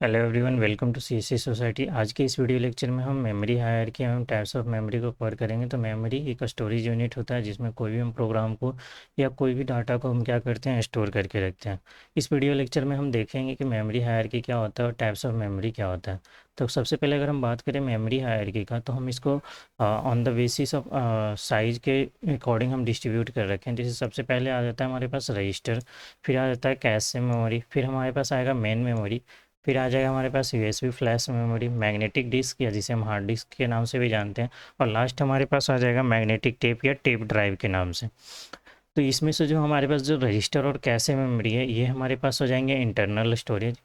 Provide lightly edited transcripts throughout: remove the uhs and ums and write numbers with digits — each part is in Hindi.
Hello everyone, welcome to CSC society. आज के इस वीडियो लेक्चर में हम मेमोरी हायरार्की एवं टाइप्स ऑफ मेमोरी को कवर करेंगे। तो मेमोरी एक स्टोरेज यूनिट होता है जिसमें कोई भी हम प्रोग्राम को या कोई भी डाटा को हम क्या करते हैं, स्टोर करके रखते हैं। इस वीडियो लेक्चर में हम देखेंगे कि मेमोरी हायरार्की क्या होता है और टाइप्स ऑफ मेमोरी क्या होता है। तो सबसे पहले अगर हम बात करें मेमोरी हायरार्की का, तो हम इसको on the basis of size के अकॉर्डिंग हम डिस्ट्रीब्यूट कर रखे हैं। जैसे सबसे पहले आ जाता है हमारे पास रजिस्टर, फिर आ जाता है कैश मेमोरी, फिर हमारे पास आएगा मेन मेमोरी, फिर आ जाएगा हमारे पास USB flash memory, magnetic disk या जिसे हम हार्ड डिस्क के नाम से भी जानते हैं, और लास्ट हमारे पास आ जाएगा मैग्नेटिक टेप या टेप ड्राइव के नाम से। तो इसमें से जो हमारे पास जो रजिस्टर और कैशे मेमोरी है, ये हमारे पास हो जाएंगे इंटरनल स्टोरेज।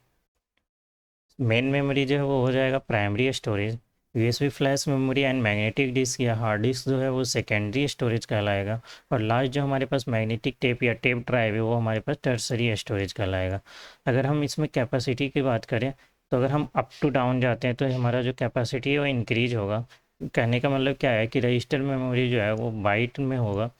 मेन मेमोरी जो है वो हो जाएगा primary storage. USB flash memory and magnetic disk या हार्ड डिस्क जो है वो सेकेंडरी स्टोरेज कहलाएगा। और लास्ट जो हमारे पास मैग्नेटिक टेप या टेप ड्राइव है वो हमारे पास टर्सरी स्टोरेज कहलाएगा। अगर हम इसमें कैपेसिटी की बात करें, तो अगर हम अप टू डाउन जाते हैं तो हमारा जो कैपेसिटी है वो इंक्रीज होगा। कहने का मतलब क्या है कि रजिस्टर मेमोरी जो है वो बाइट में होगा,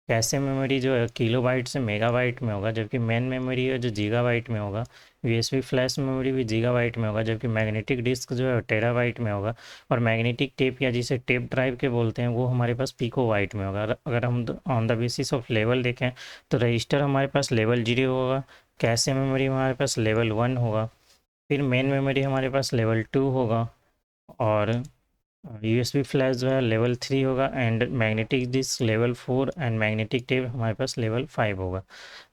कैशे मेमोरी जो है किलोबाइट से मेगाबाइट में होगा, जबकि मेन मेमोरी है जो गीगाबाइट में होगा। यूएसबी फ्लैश मेमोरी भी गीगाबाइट में होगा, जबकि मैग्नेटिक डिस्क जो है टेराबाइट में होगा। और मैग्नेटिक टेप या जिसे टेप ड्राइव के बोलते हैं वो हमारे पास पिकोबाइट में होगा। अगर हम on the basis of level देखें, तो रजिस्टर हमारे पास लेवल 0 होगा, कैशे मेमोरी हमारे पास लेवल 1 होगा, फिर मेन मेमोरी हमारे पास लेवल 2 होगा, और यूएसबी फ्लैश जो है लेवल 3 होगा, and magnetic disk level 4, and magnetic tape हमारे पास लेवल 5 होगा।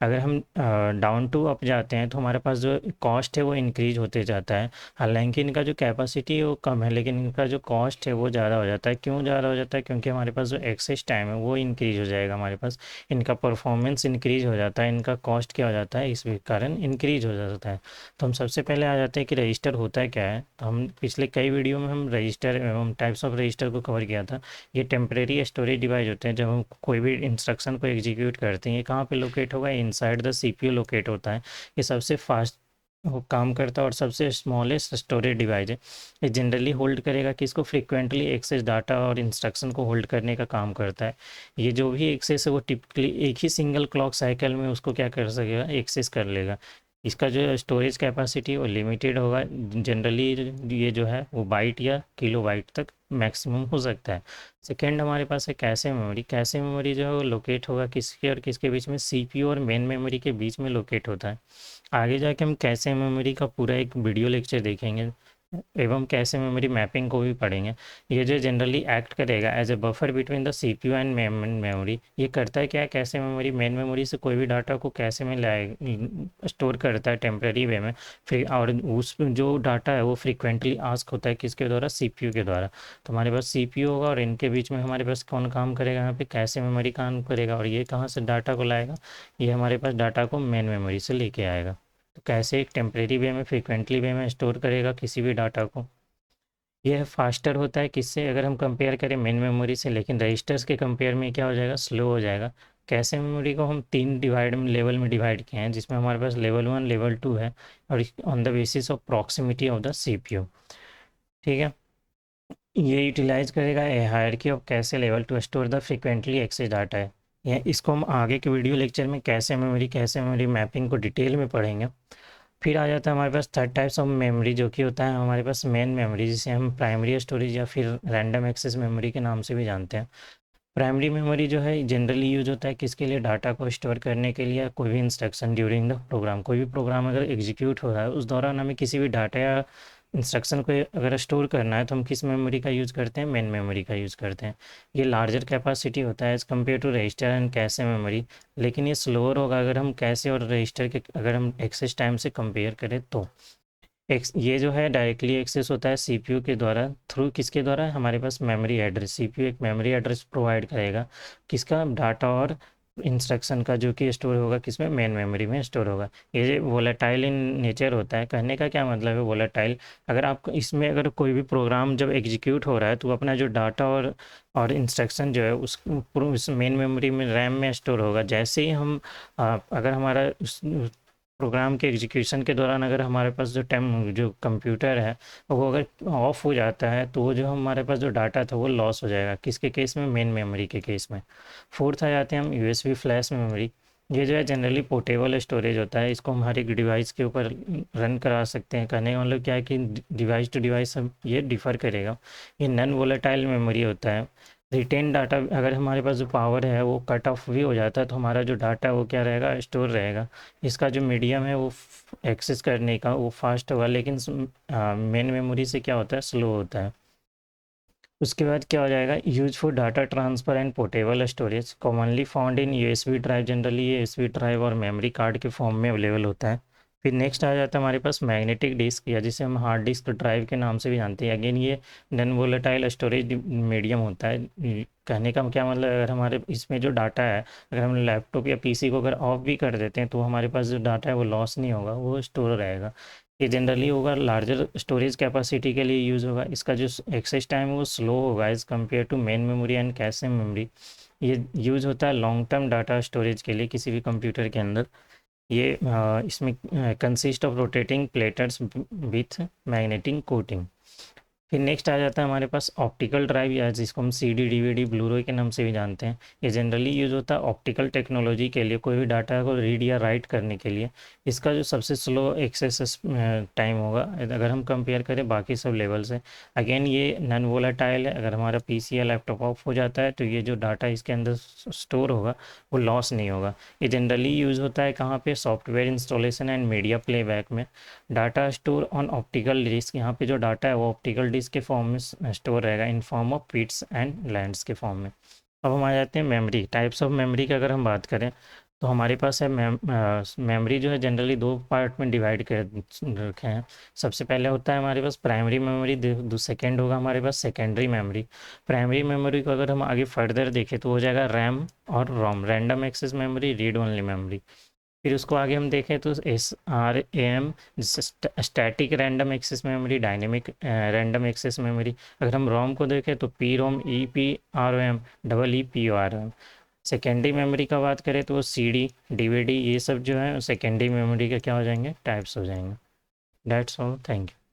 अगर हम डाउन टू अप जाते हैं तो हमारे पास जो कॉस्ट है वो इंक्रीज होते जाता है। हालांकि इनका जो कैपेसिटी है वो कम है, लेकिन इनका जो कॉस्ट है वो ज़्यादा हो जाता है। क्यों ज़्यादा हो जाता है? क्योंकि हमारे पास जो एक्सेस टाइम है वो इंक्रीज हो जाएगा हमारे पास, इनका परफॉर्मेंस इंक्रीज हो जाता है, इनका कॉस्ट क्या हो जाता है, इस कारण इंक्रीज हो जाता है। तो हम सबसे पहले आ जाते हैं कि रजिस्टर होता है क्या है। तो हम पिछले कई वीडियो में हम रजिस्टर एवं टाइप्स ऑफ रजिस्टर को कवर किया था। ये टेम्परेरी स्टोरेज डिवाइस होते हैं। जब हम कोई भी इंस्ट्रक्शन को एग्जीक्यूट करते हैं, ये कहाँ पे लोकेट होगा? इनसाइड द सीपीयू लोकेट होता है। ये सबसे फास्ट वो काम करता है और सबसे स्मॉलेस्ट स्टोरेज डिवाइस है। ये जनरली होल्ड करेगा कि इसको फ्रिक्वेंटली एक्सेस डाटा और इंस्ट्रक्शन को होल्ड करने का काम करता है। ये जो भी एक्सेस है वो टिपिकली एक ही सिंगल क्लॉक साइकिल में उसको क्या कर सकेगा, एक्सेस कर लेगा। इसका जो स्टोरेज कैपेसिटी वो लिमिटेड होगा। जनरली ये जो है वो बाइट या किलो बाइट तक मैक्सिमम हो सकता है। सेकेंड हमारे पास है कैशे मेमोरी। कैशे मेमोरी जो है वो लोकेट होगा किसके और किसके बीच में? सीपीयू और मेन मेमोरी के बीच में लोकेट होता है। आगे जाके हम कैशे मेमोरी का पूरा एक वीडियो लेक्चर देखेंगे एवं कैशे मेमोरी मैपिंग को भी पढ़ेंगे। ये जो जनरली एक्ट करेगा as a buffer between the CPU and main memory. ये करता है क्या है? कैशे मेमोरी मेन मेमोरी से कोई भी डाटा को कैशे में लाए स्टोर करता है टेम्प्रेरी वे में। फिर और उस जो डाटा है वो फ्रिक्वेंटली आस्क होता है किसके द्वारा? सीपीयू के द्वारा। तो हमारे पास सीपीयू होगा और इनके बीच में हमारे पास कौन काम करेगा? यहाँ पे कैशे मेमोरी काम करेगा। और ये कहाँ से डाटा को लाएगा? ये हमारे पास डाटा को मेन मेमोरी से लेके आएगा। तो कैसे एक टेम्परेरी वे में फ्रिक्वेंटली वे में स्टोर करेगा किसी भी डाटा को। यह फास्टर होता है किससे? अगर हम कंपेयर करें मेन मेमोरी से, लेकिन रजिस्टर्स के कंपेयर में क्या हो जाएगा? स्लो हो जाएगा। कैसे मेमोरी को हम 3 डिवाइड में लेवल में डिवाइड किए हैं, जिसमें हमारे पास लेवल 1 लेवल 2 है, और on the basis of proximity of the CPU. ठीक है, ये यूटिलाइज करेगा a hierarchy of cache level to store the frequently access data है। ये इसको हम आगे के वीडियो लेक्चर में कैसे मेमोरी मैपिंग को डिटेल में पढ़ेंगे। फिर आ जाता है हमारे पास थर्ड टाइप्स ऑफ मेमोरी, जो कि होता है हमारे पास मेन मेमोरी, जिसे हम प्राइमरी स्टोरेज या फिर रैंडम एक्सेस मेमोरी के नाम से भी जानते हैं। प्राइमरी मेमोरी जो है जनरली यूज होता है किसके लिए? डाटा को स्टोर करने के लिए। कोई भी इंस्ट्रक्शन ड्यूरिंग द प्रोग्राम, कोई भी प्रोग्राम अगर एग्जीक्यूट हो रहा है उस दौरान हमें किसी भी डाटा या इंस्ट्रक्शन को अगर स्टोर करना है तो हम किस मेमोरी का यूज़ करते हैं? मेन मेमोरी का यूज़ करते हैं। ये लार्जर कैपेसिटी होता है as compare to register and cache memory, लेकिन ये स्लोअर होगा अगर हम कैशे और रजिस्टर के अगर हम एक्सेस टाइम से कंपेयर करें तो। ये जो है डायरेक्टली एक्सेस होता है सीपीयू के द्वारा। थ्रू किसके द्वारा? हमारे पास मेमोरी एड्रेस। सीपीयू एक मेमोरी एड्रेस प्रोवाइड करेगा किसका? डाटा और इंस्ट्रक्शन का, जो कि स्टोर होगा किसमें? मेन मेमोरी में स्टोर होगा। ये वोलेटाइल इन नेचर होता है। कहने का क्या मतलब है वोलेटाइल? अगर आप इसमें अगर कोई भी प्रोग्राम जब एग्जीक्यूट हो रहा है तो अपना जो डाटा और इंस्ट्रक्शन जो है उस मेन मेमोरी में रैम में स्टोर होगा। जैसे ही हम अगर हमारा प्रोग्राम के एग्जीक्यूशन के दौरान अगर हमारे पास जो कंप्यूटर है वो अगर ऑफ हो जाता है तो वो जो हमारे पास जो डाटा था वो लॉस हो जाएगा। किसके केस में? मेन मेमोरी के केस में। फोर्थ आ जाते हैं हम यूएसबी फ्लैश मेमोरी। ये जो है जनरली पोर्टेबल स्टोरेज होता है, इसको हम हर एक डिवाइस के ऊपर रन करा सकते हैं। करने का मतलब क्या है कि डिवाइस टू डिवाइस सब ये डिफ़र करेगा। ये नॉन वोलेटाइल मेमोरी होता है। रिटेन डाटा, अगर हमारे पास जो पावर है वो कट ऑफ भी हो जाता है तो हमारा जो डाटा है वो क्या रहेगा, स्टोर रहेगा। इसका जो मीडियम है वो एक्सेस करने का वो फास्ट होगा, लेकिन मेन मेमोरी से क्या होता है, स्लो होता है। उसके बाद क्या हो जाएगा, use for data transfer and portable storage, commonly found in USB drive. Generally ये यूएसबी ड्राइव और मेमोरी कार्ड के फॉर्म में अवेलेबल होता है। फिर नेक्स्ट आ जाता है हमारे पास मैग्नेटिक डिस्क, या जिसे हम हार्ड डिस्क ड्राइव के नाम से भी जानते हैं। अगेन ये नॉन वोलेटाइल स्टोरेज मीडियम होता है। कहने का क्या मतलब, अगर हमारे इसमें जो डाटा है, अगर हम लैपटॉप या पीसी को अगर ऑफ भी कर देते हैं तो हमारे पास जो डाटा है वो लॉस नहीं होगा, वो स्टोर रहेगा। ये जनरली होगा लार्जर स्टोरेज कैपेसिटी के लिए यूज़ होगा। इसका जो एक्सेस टाइम है वो स्लो होगा as compare to main memory and cache memory. ये यूज़ होता है लॉन्ग टर्म डाटा स्टोरेज के लिए किसी भी कंप्यूटर के अंदर। ये इसमें consist of rotating platters with magnetic coating. फिर नेक्स्ट आ जाता है हमारे पास ऑप्टिकल ड्राइव, या जिसको हम सीडी डीवीडी ब्लूरे के नाम से भी जानते हैं। ये जनरली यूज़ होता है ऑप्टिकल टेक्नोलॉजी के लिए, कोई भी डाटा को रीड या राइट करने के लिए। इसका जो सबसे स्लो एक्सेस टाइम होगा अगर हम कंपेयर करें बाकी सब लेवल से। अगेन ये नॉन वोलेटाइल है, अगर हमारा पीसी या लैपटॉप ऑफ हो जाता है तो ये जो डाटा इसके अंदर स्टोर होगा वो लॉस नहीं होगा। ये जनरली यूज़ होता है कहाँ पे, software installation and media playback में। Data store on optical disk, यहाँ पे जो डाटा है वो ऑप्टिकल डिस्क के फॉर्म में स्टोर रहेगा in form of bits and lands के फॉर्म में। अब हम आ जाते हैं मेमोरी टाइप्स ऑफ मेमोरी की अगर हम बात करें तो हमारे पास है मेमोरी जो है जनरली दो पार्ट में डिवाइड कर रखे हैं। सबसे पहले होता है हमारे पास प्राइमरी मेमोरी, सेकेंड होगा हमारे पास सेकेंडरी मेमोरी। प्राइमरी मेमोरी को अगर हम आगे फर्दर देखें तो हो जाएगा रैम और ROM, random access memory, read only memory. फिर उसको आगे हम देखें तो S R A M, static random access memory, dynamic random access memory. अगर हम रोम को देखें तो P ROM, E P R ओ M, double E P R O ओ एम। सेकेंडरी मेमोरी का बात करें तो C D D V D, ये सब जो है सेकेंडरी मेमोरी के क्या हो जाएंगे, टाइप्स हो जाएंगे। That's all, thank you.